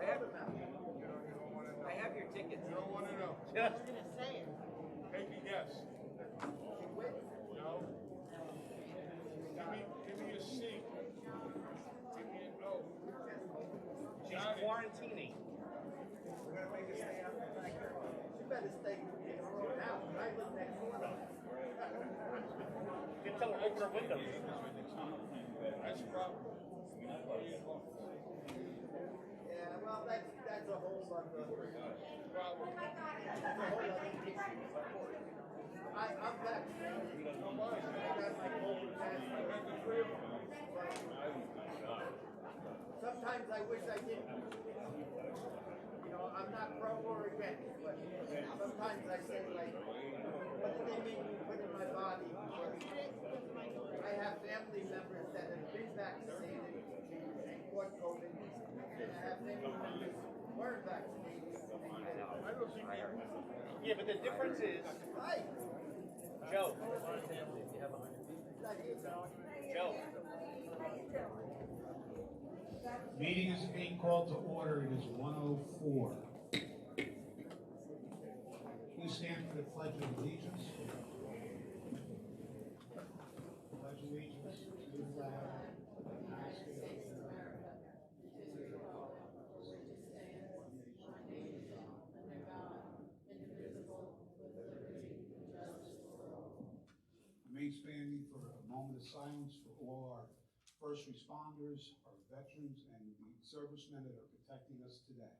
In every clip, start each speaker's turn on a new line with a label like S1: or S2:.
S1: I have your tickets.
S2: You don't want to know.
S1: I was gonna say it.
S2: Take a guess. No. Give me a C. Give me a O.
S1: She's quarantining.
S3: We're gonna make a stay out there back here. You better stay in your own house. I live next door.
S1: You can tell her open her windows.
S2: That's a problem.
S3: Yeah, well, that's a whole other problem. That's a whole other issue. I'm vaccinated. I got my COVID test. Sometimes I wish I didn't. You know, I'm not pro or against, but sometimes I say, like, what did they make me put in my body? I have family members that have been vaccinated and caught COVID, and I have family members who weren't vaccinated and
S2: I don't think
S1: Yeah, but the difference is,
S3: Right.
S1: Joe. Joe.
S4: Meeting is being called to order. It is 1:04. Please stand for the Pledge of Allegiance. Pledge allegiance to the flag of the United States of America, to the republic for which it stands, one nation, under God, indivisible, with liberty and justice for all. Remain standing for a moment of silence for all our first responders, our veterans, and the servicemen that are protecting us today.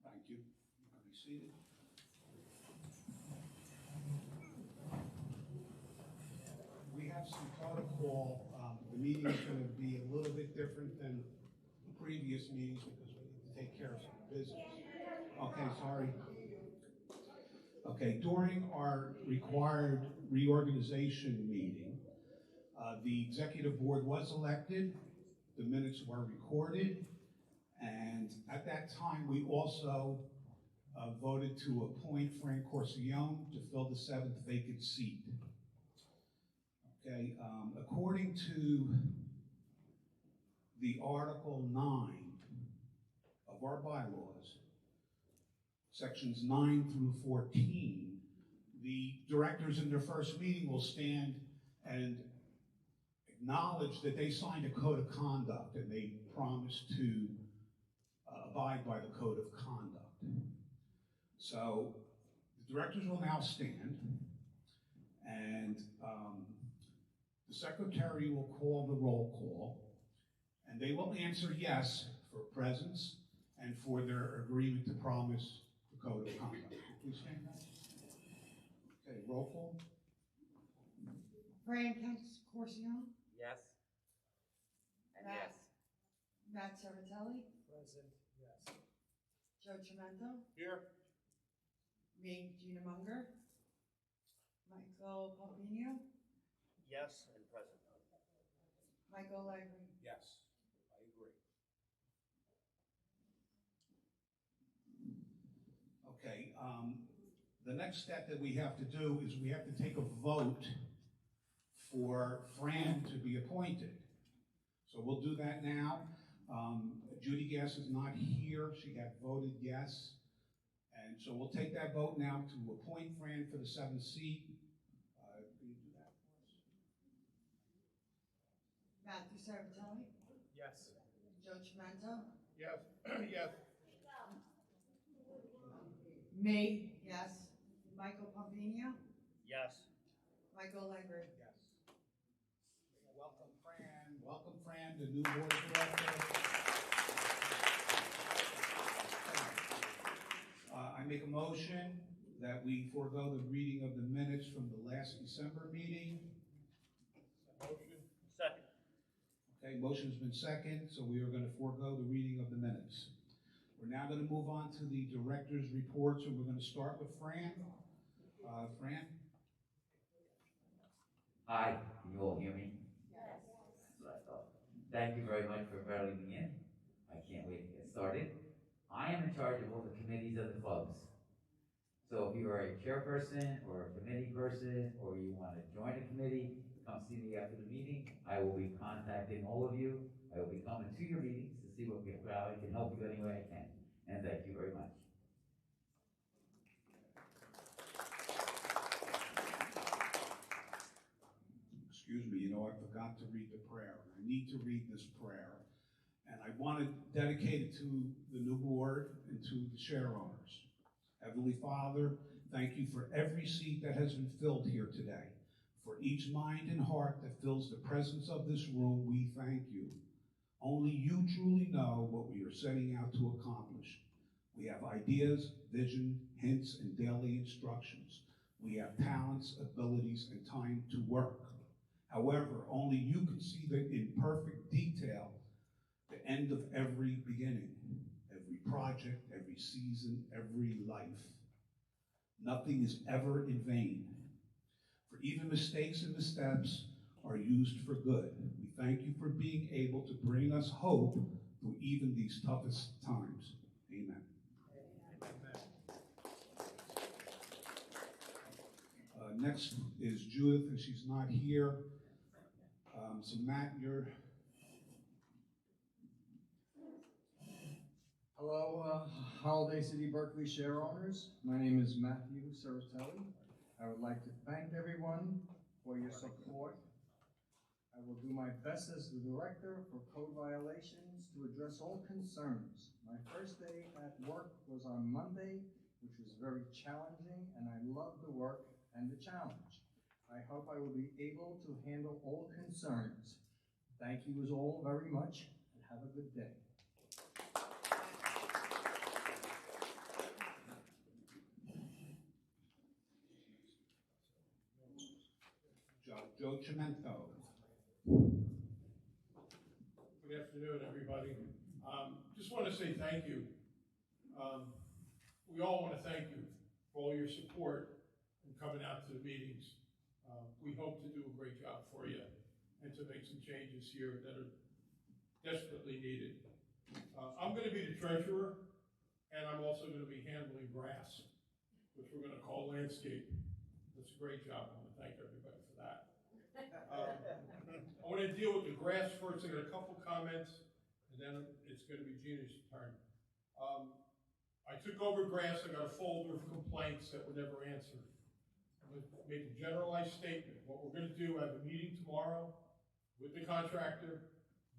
S4: Thank you. You can be seated. We have some protocol. The meeting is going to be a little bit different than the previous meetings because we need to take care of some business. Okay, sorry. Okay, during our required reorganization meeting, the executive board was elected, the minutes were recorded, and at that time we also voted to appoint Fran Corsione to fill the 7th vacant seat. Okay, according to the Article 9 of our bylaws, Sections 9 through 14, the directors in their first meeting will stand and acknowledge that they signed a code of conduct and they promised to abide by the code of conduct. So the directors will now stand and the secretary will call the roll call and they will answer yes for presence and for their agreement to promise code of conduct. Please stand up. Okay, roll call.
S5: Fran Corsione?
S1: Yes. And yes.
S5: Matt Cervatelli?
S3: Present, yes.
S5: Joe Tremento?
S2: Here.
S5: Me, Gina Munger? Michael Palpino?
S1: Yes, and present.
S5: Michael Legri?
S4: Yes, I agree. Okay, the next step that we have to do is we have to take a vote for Fran to be appointed. So we'll do that now. Judy Gass is not here. She had voted yes. And so we'll take that vote now to appoint Fran for the 7th seat. Can you do that for us?
S5: Matthew Cervatelli?
S3: Yes.
S5: Joe Tremento?
S2: Yes. Yes.
S5: Me, yes. Michael Palpino?
S1: Yes.
S5: Michael Legri?
S4: Yes. Welcome, Fran. Welcome, Fran, the new board of directors. I make a motion that we forego the reading of the minutes from the last December meeting.
S2: Motion.
S1: Second.
S4: Okay, motion's been second, so we are going to forego the reading of the minutes. We're now going to move on to the director's reports, and we're going to start with Fran. Fran?
S6: Hi, can you all hear me? Yes. That's what I thought. Thank you very much for inviting me in. I can't wait to get started. I am in charge of all the committees of the clubs. So if you are a chairperson or a committee person, or you want to join a committee, committee, come see me after the meeting. I will be contacting all of you. I will be coming to your meetings to see how I can help you any way I can. And thank you very much.
S4: Excuse me, I forgot to read the prayer. I need to read this prayer. And I want to dedicate it to the new board and to the share owners. Heavenly Father, thank you for every seat that has been filled here today. For each mind and heart that fills the presence of this room, we thank you. Only you truly know what we are setting out to accomplish. We have ideas, vision, hints, and daily instructions. We have talents, abilities, and time to work. However, only you can see the in perfect detail the end of every beginning, every project, every season, every life. Nothing is ever in vain. For even mistakes and missteps are used for good. We thank you for being able to bring us hope through even these toughest times. Amen. Next is Judith, and she's not here. So Matt, you're...
S7: Hello, Holiday City Berkeley share owners. My name is Matthew Ceratelli. I would like to thank everyone for your support. I will do my best as the director for code violations to address all concerns. My first day at work was on Monday, which was very challenging, and I loved the work and the challenge. I hope I will be able to handle all concerns. Thank you all very much, and have a good day.
S4: Joe Cimento.
S2: Good afternoon, everybody. Just want to say thank you. We all want to thank you for all your support and coming out to the meetings. We hope to do a great job for you and to make some changes here that are desperately needed. I'm going to be the treasurer, and I'm also going to be handling grass, which we're going to call landscape. That's a great job. I want to thank everybody for that. I want to deal with the grass first. I got a couple comments, and then it's going to be Gina's turn. I took over grass. I got a folder of complaints that were never answered. I'm going to make a generalized statement. What we're going to do, I have a meeting tomorrow with the contractor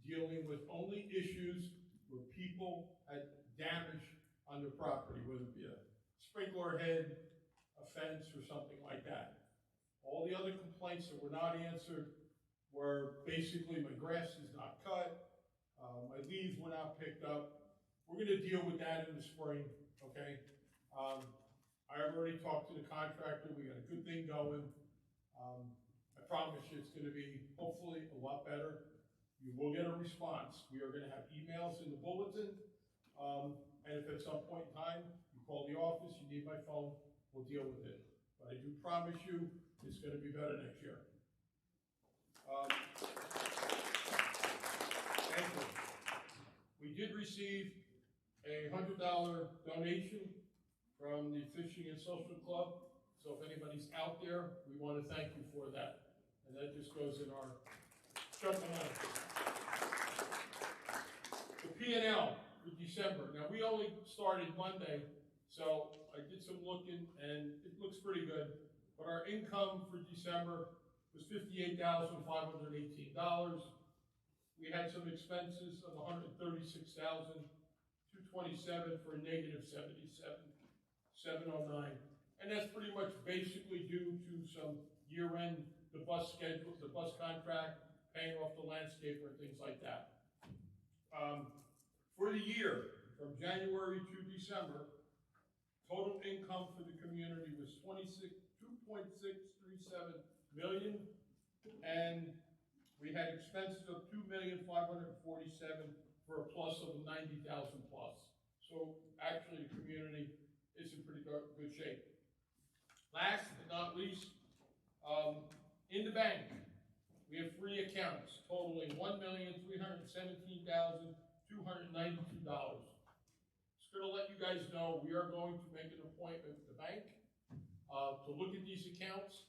S2: dealing with only issues where people had damage on their property, whether it be a sprinkler head, a fence, or something like that. All the other complaints that were not answered were basically my grass is not cut, my leaves were not picked up. We're going to deal with that in the spring, okay? I already talked to the contractor. We got a good thing going. I promise you it's going to be hopefully a lot better. You will get a response. We are going to have emails in the bulletin, and if at some point in time you call the office, you need my phone, we'll deal with it. But I do promise you it's going to be better next year. Thank you. We did receive a $100 donation from the Fishing and Social Club. So if anybody's out there, we want to thank you for that. And that just goes in our chunk of money. The P&L for December. Now we only started Monday, so I did some looking and it looks pretty good. But our income for December was $58,518. We had some expenses of $136,227 for a negative $77,709. And that's pretty much basically due to some year-end, the bus schedule, the bus contract, paying off the landscaper and things like that. For the year, from January to December, total income for the community was $2.637 million, and we had expenses of $2,547,000 for a plus of 90,000 plus. So actually, the community is in pretty good shape. Last but not least, in the bank, we have 3 accounts totaling $1,317,292. Just going to let you guys know we are going to make an appointment with the bank to look at these accounts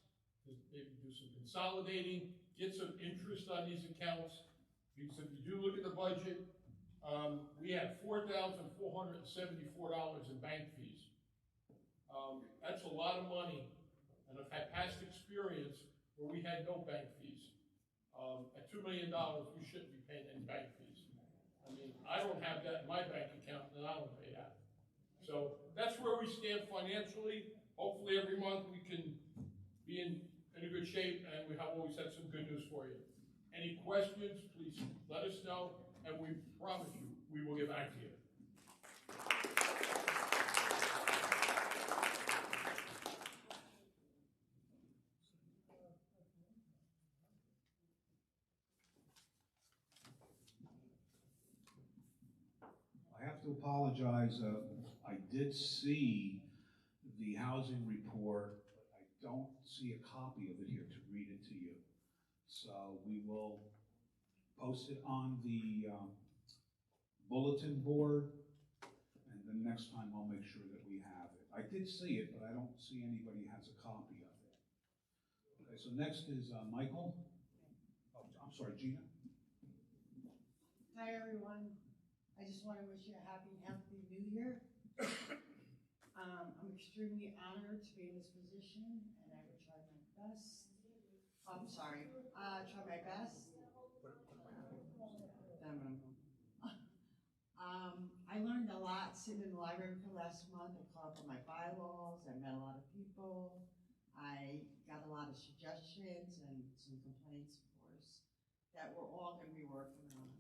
S2: maybe do some consolidating, get some interest on these accounts. Because if you do look at the budget, we have $4,474 in bank fees. That's a lot of money, and I've had past experience where we had no bank fees. At $2 million, we shouldn't be paying any bank fees. I mean, I don't have that in my bank account, and I don't pay that. So that's where we stand financially. Hopefully every month we can be in a good shape, and we have always had some good news for you. Any questions, please let us know, and we promise you, we will get back to you.
S4: I have to apologize, I did see the housing report, but I don't see a copy of it here to read it to you. So we will post it on the bulletin board, and then next time I'll make sure that we have it. I did see it, but I don't see anybody has a copy of it. Okay, so next is Michael. Oh, I'm sorry, Gina.
S5: Hi, everyone. I just want to wish you a happy, healthy new year. I'm extremely honored to be in this position, and I will try my best. I'm sorry, try my best. I learned a lot sitting in the library for the last month. I caught up on my bylaws. I met a lot of people. I got a lot of suggestions and some complaints, of course, that we're all going to be working on.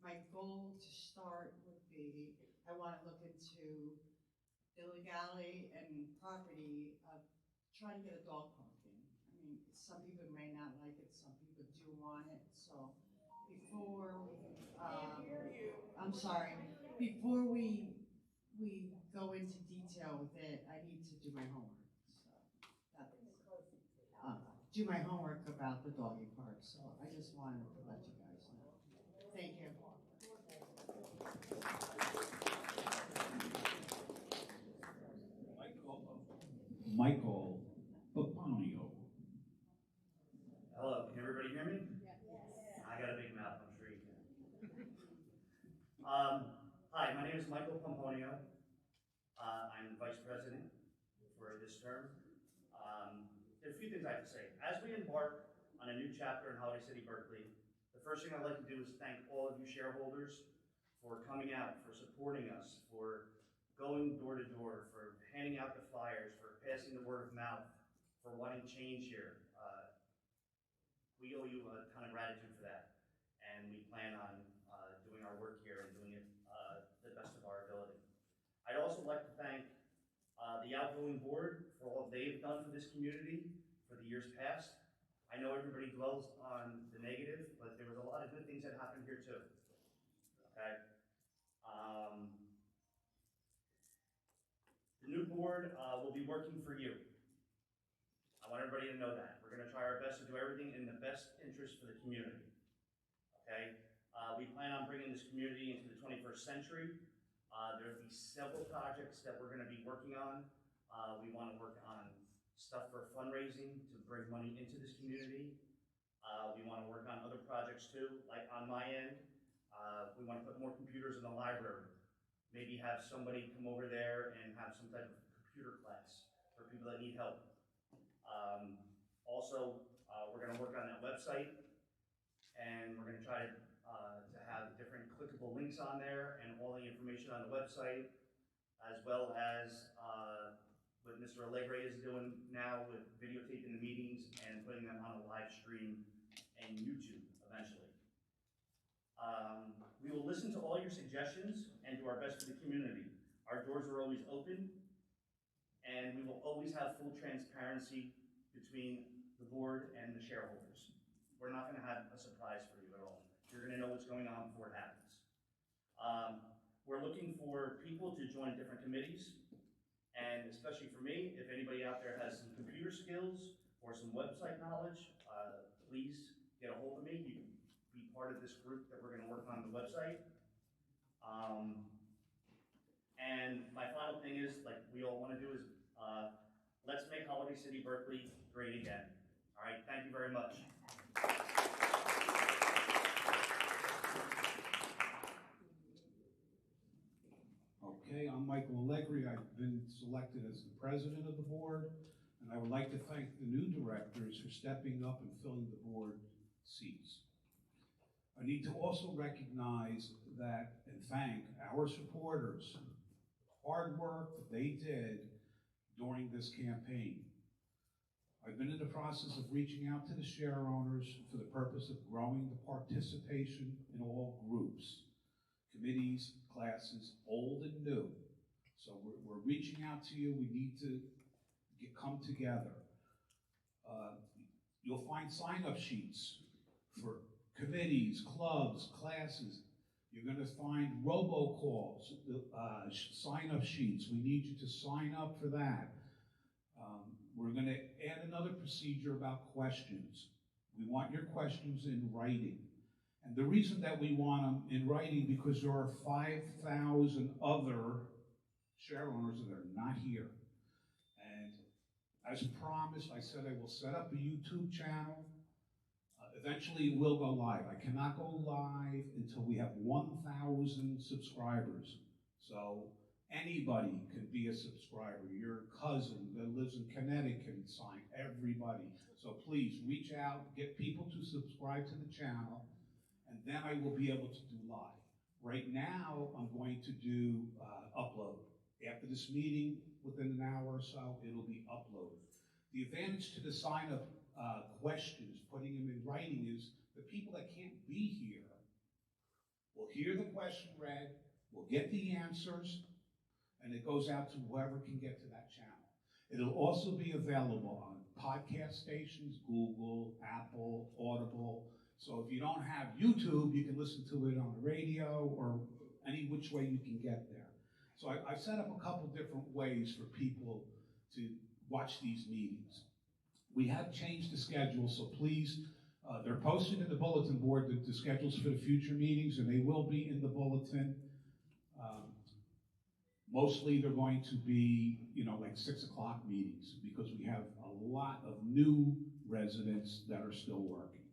S5: My goal to start would be, I want to look into illegality and property of trying to get a dog park in. I mean, some people may not like it, some people do want it. So before, I'm sorry, before we go into detail with it, I need to do my homework. So do my homework about the doggy park. So I just wanted to let you guys know. Thank you.
S4: Michael Papanio.
S1: Hello, can everybody hear me? Yes. I got a big mouth, I'm sure you can. Hi, my name is Michael Pomponio. I'm the Vice President for this term. There are a few things I have to say. As we embark on a new chapter in Holiday City, Berkeley, the first thing I'd like to do is thank all of you shareholders for coming out, for supporting us, for going door to door, for handing out the flyers, for passing the word of mouth, for wanting change here. We owe you a ton of gratitude for that, and we plan on doing our work here and doing it the best of our ability. I'd also like to thank the outgoing board for all they've done for this community for the years past. I know everybody dwells on the negative, but there was a lot of good things that happened here too. Okay. The new board will be working for you. I want everybody to know that. We're going to try our best to do everything in the best interest for the community. Okay? We plan on bringing this community into the 21st century. There will be several projects that we're going to be working on. We want to work on stuff for fundraising to bring money into this community. We want to work on other projects too, like on my end. We want to put more computers in the library. Maybe have somebody come over there and have some type of computer class for people that need help. Also, we're going to work on that website, and we're going to try to have different clickable links on there and all the information on the website, as well as what Mr. Allegre is doing now with videotaping the meetings and putting them on a live stream and YouTube eventually. We will listen to all your suggestions and do our best for the community. Our doors are always open, and we will always have full transparency between the board and the shareholders. We're not going to have a surprise for you at all. You're going to know what's going on before it happens. We're looking for people to join different committees, and especially for me, if anybody out there has some computer skills or some website knowledge, please get a hold of me. You can be part of this group that we're going to work on the website. And my final thing is, like we all want to do, is let's make Holiday City Berkeley great again. All right, thank you very much.
S4: Okay, I'm Michael Allegri. I've been selected as the president of the board, and I would like to thank the new directors for stepping up and filling the board seats. I need to also recognize that and thank our supporters, hard work that they did during this campaign. I've been in the process of reaching out to the share owners for the purpose of growing the participation in all groups, committees, classes, old and new. So we're reaching out to you. We need to come together. You'll find sign-up sheets for committees, clubs, classes. You're going to find robocalls, sign-up sheets. We need you to sign up for that. We're going to add another procedure about questions. We want your questions in writing. And the reason that we want them in writing, because there are 5,000 other share owners that are not here. And as promised, I said I will set up a YouTube channel. Eventually it will go live. I cannot go live until we have 1,000 subscribers. So anybody can be a subscriber. Your cousin that lives in Connecticut can sign, everybody. So please reach out, get people to subscribe to the channel, and then I will be able to do live. Right now, I'm going to do upload. After this meeting, within an hour or so, it'll be uploaded. The advantage to the sign-up questions, putting them in writing, is the people that can't be here will hear the question read, will get the answers, and it goes out to whoever can get to that channel. It'll also be available on podcast stations, Google, Apple, Audible. So if you don't have YouTube, you can listen to it on the radio or any which way you can get there. So I set up a couple different ways for people to watch these meetings. We have changed the schedule, so please, they're posted in the bulletin board, the schedules for the future meetings, and they will be in the bulletin. Mostly they're going to be, like 6 o'clock meetings, because we have a lot of new residents that are still working.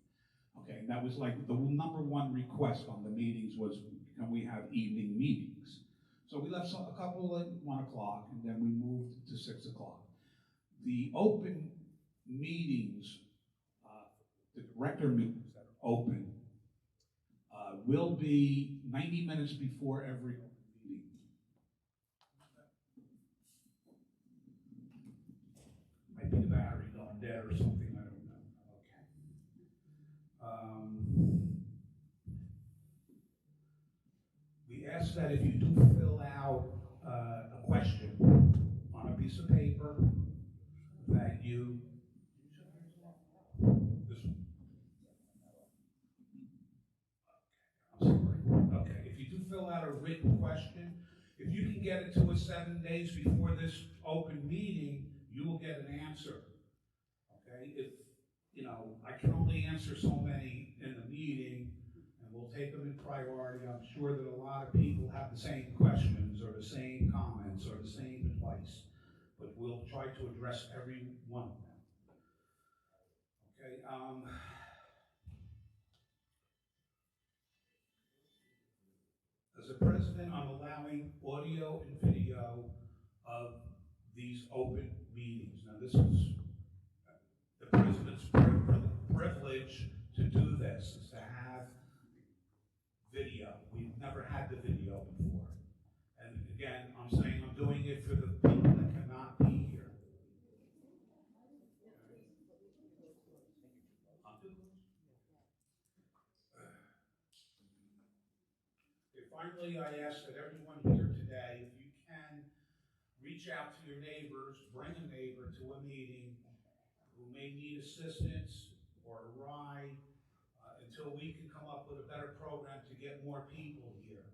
S4: Okay, and that was like the number one request on the meetings was, can we have evening meetings? So we left a couple at 1 o'clock, and then we moved to 6 o'clock. The open meetings, the director meetings that are open, will be 90 minutes before every meeting. Might be the battery going dead or something, I don't know. Okay. We ask that if you do fill out a question on a piece of paper, that you, this one. Okay, I'm sorry. Okay, if you do fill out a written question, if you can get it to us 7 days before this open meeting, you will get an answer. Okay, if, I can only answer so many in the meeting, and we'll take them in priority. I'm sure that a lot of people have the same questions or the same comments or the same advice, but we'll try to address every one of them. Okay, as a president, I'm allowing audio and video of these open meetings. Now, this is the president's privilege to do this, is to have video. We've never had the video before. And again, I'm saying I'm doing it for the people that cannot be here. Okay, finally, I ask that everyone here today, if you can, reach out to your neighbors, bring a neighbor to a meeting who may need assistance or a ride, until we can come up with a better program to get more people here.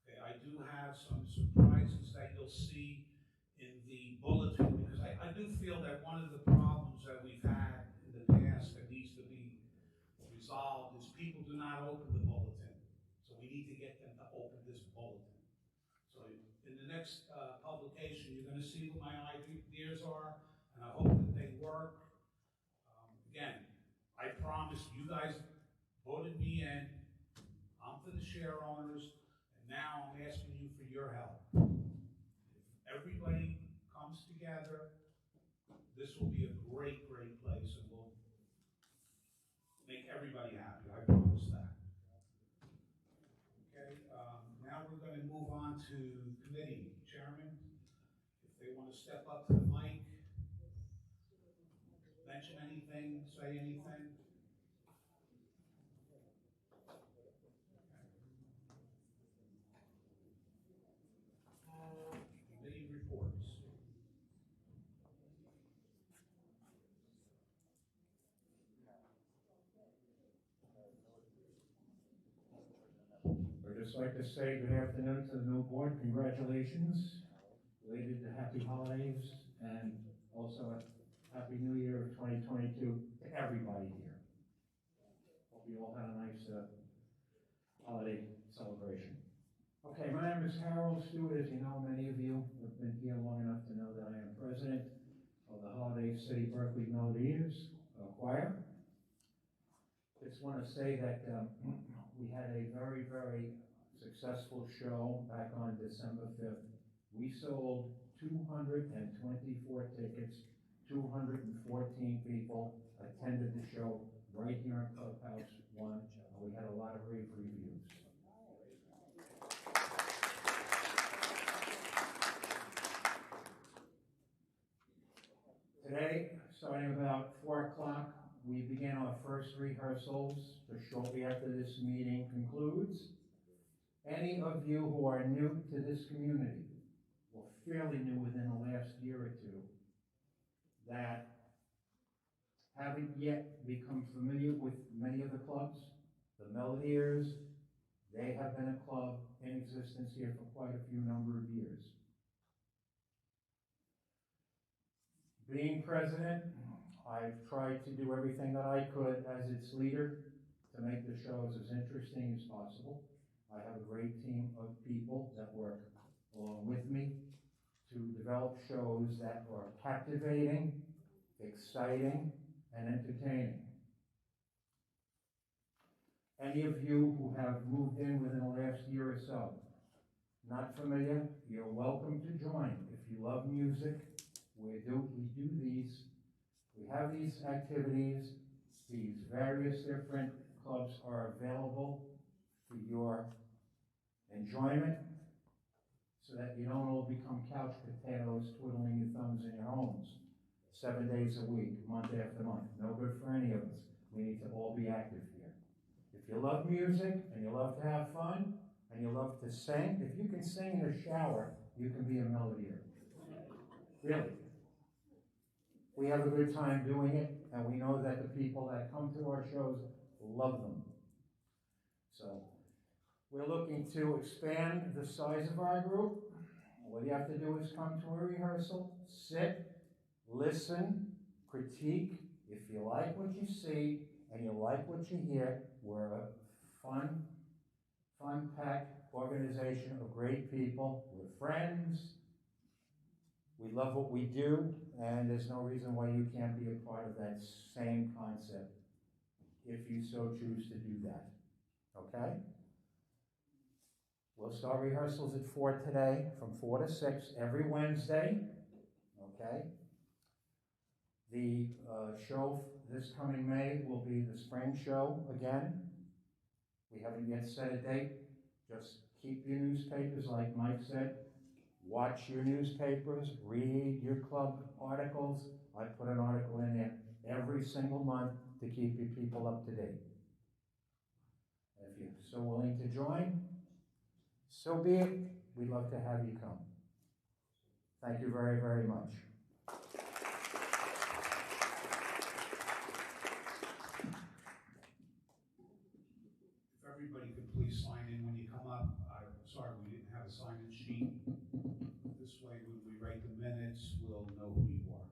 S4: Okay, I do have some surprises that you'll see in the bulletin, because I do feel that one of the problems that we've had in the past that needs to be resolved is people do not open the bulletin. So we need to get them to open this bulletin. So in the next publication, you're going to see what my ideas are, and I hope that they work. Again, I promise you guys voted me in. I'm for the share owners, and now I'm asking you for your help. If everybody comes together, this will be a great, great place, and we'll make everybody happy. I promise that. Okay, now we're going to move on to committee chairman. If they want to step up to the mic, mention anything, say anything. Committee reports.
S8: I'd just like to say good afternoon to the new board. Congratulations. Related to happy holidays and also a happy new year of 2022 to everybody here. Hope you all had a nice holiday celebration. Okay, my name is Harold Stewart. As you know, many of you have been here long enough to know that I am president of the Holiday City Berkeley Melodies Choir. Just want to say that we had a very, very successful show back on December 5th. We sold 224 tickets, 214 people attended the show right here in Clubhouse 1, and we had a lot of rave reviews. Today, starting about 4 o'clock, we begin our first rehearsals shortly after this meeting concludes. Any of you who are new to this community, or fairly new within the last year or two, that haven't yet become familiar with many of the clubs, the Melodiers, they have been a club in existence here for quite a few number of years. Being president, I've tried to do everything that I could as its leader to make the shows as interesting as possible. I have a great team of people that work along with me to develop shows that are captivating, exciting, and entertaining. Any of you who have moved in within the last year or so, not familiar, you're welcome to join. If you love music, we have these activities, these various different clubs are available for your enjoyment so that you don't all become couch potatoes twiddling your thumbs in your homes 7 days a week, month after month. No good for any of us. We need to all be active here. If you love music and you love to have fun and you love to sing, if you can sing in the shower, you can be a melodier. Really. We have a good time doing it, and we know that the people that come to our shows love them. So, we're looking to expand the size of our group. All you have to do is come to a rehearsal, sit, listen, critique. If you like what you see and you like what you hear, we're a fun-packed organization of great people. We're friends. We love what we do, and there's no reason why you can't be a part of that same concept if you so choose to do that. Okay? We'll start rehearsals at 4 today, from 4 to 6, every Wednesday. Okay? The show this coming May will be the spring show again. We haven't yet set a date. Just keep your newspapers, like Mike said. Watch your newspapers, read your club articles. I put an article in there every single month to keep your people up to date. If you're so willing to join, so be it. We'd love to have you come. Thank you very, very much.
S4: If everybody could please sign in when you come up. I'm sorry we didn't have a sign-in sheet. This way, when we write the minutes, we'll know who you are.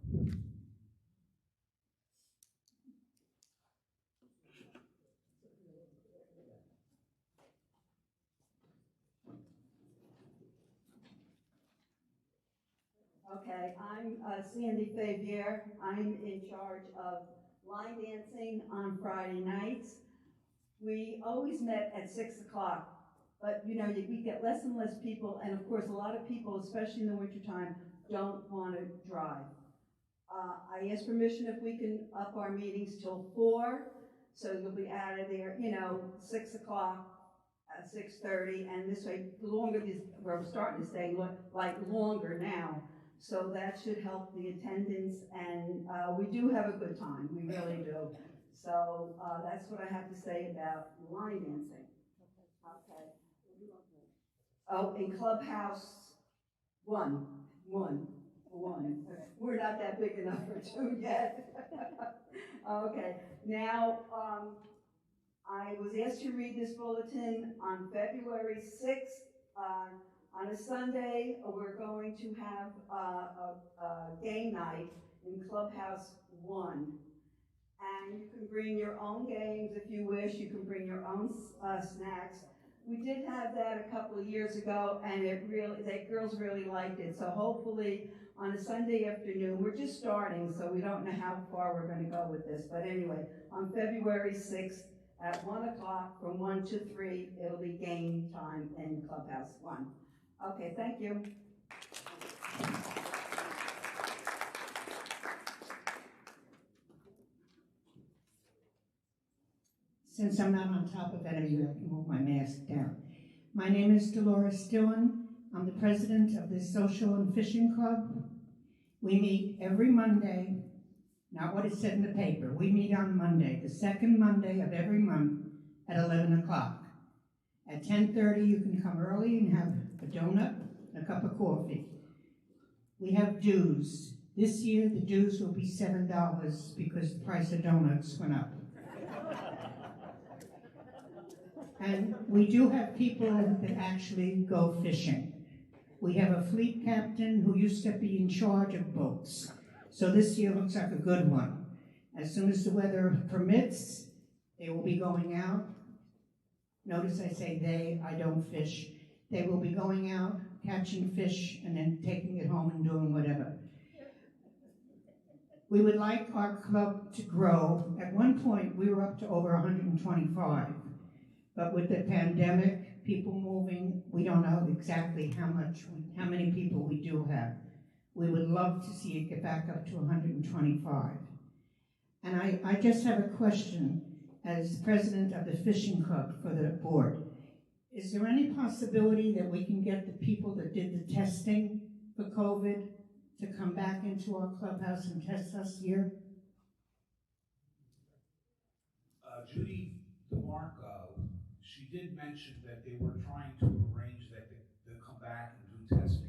S9: Okay, I'm Sandy Favier. I'm in charge of line dancing on Friday nights. We always met at 6 o'clock, but you know, we get less and less people, and of course, a lot of people, especially in the wintertime, don't want to drive. I asked permission if we can up our meetings till 4, so you'll be out of there, you know, 6 o'clock, 6:30, and this way, the longer these, we're starting to stay like longer now, so that should help the attendance, and we do have a good time, we really do. So that's what I have to say about line dancing. Okay. Oh, in Clubhouse 1. We're not that big enough for 2 yet. Okay, now I was asked to read this bulletin on February 6th. On a Sunday, we're going to have a game night in Clubhouse 1. And you can bring your own games if you wish. You can bring your own snacks. We did have that a couple of years ago, and the girls really liked it. So hopefully on a Sunday afternoon, we're just starting, so we don't know how far we're going to go with this. But anyway, on February 6th at 1 o'clock from 1 to 3, it'll be game time in Clubhouse 1. Okay, thank you.
S10: Since I'm not on top of any of you, I can move my mask down. My name is Dolores Dillon. I'm the president of the Social and Fishing Club. We meet every Monday, not what is said in the paper. We meet on Monday, the second Monday of every month at 11 o'clock. At 10:30, you can come early and have a donut and a cup of coffee. We have dues. This year, the dues will be $7 because the price of donuts went up. And we do have people that actually go fishing. We have a fleet captain who used to be in charge of boats. So this year looks like a good one. As soon as the weather permits, they will be going out. Notice I say they, I don't fish. They will be going out, catching fish, and then taking it home and doing whatever. We would like our club to grow. At one point, we were up to over 125. But with the pandemic, people moving, we don't know exactly how many people we do have. We would love to see it get back up to 125. And I just have a question as president of the fishing club for the board. Is there any possibility that we can get the people that did the testing for COVID to come back into our clubhouse and test us here?
S4: Judy DeMarco, she did mention that they were trying to arrange that they'll come back and do testing.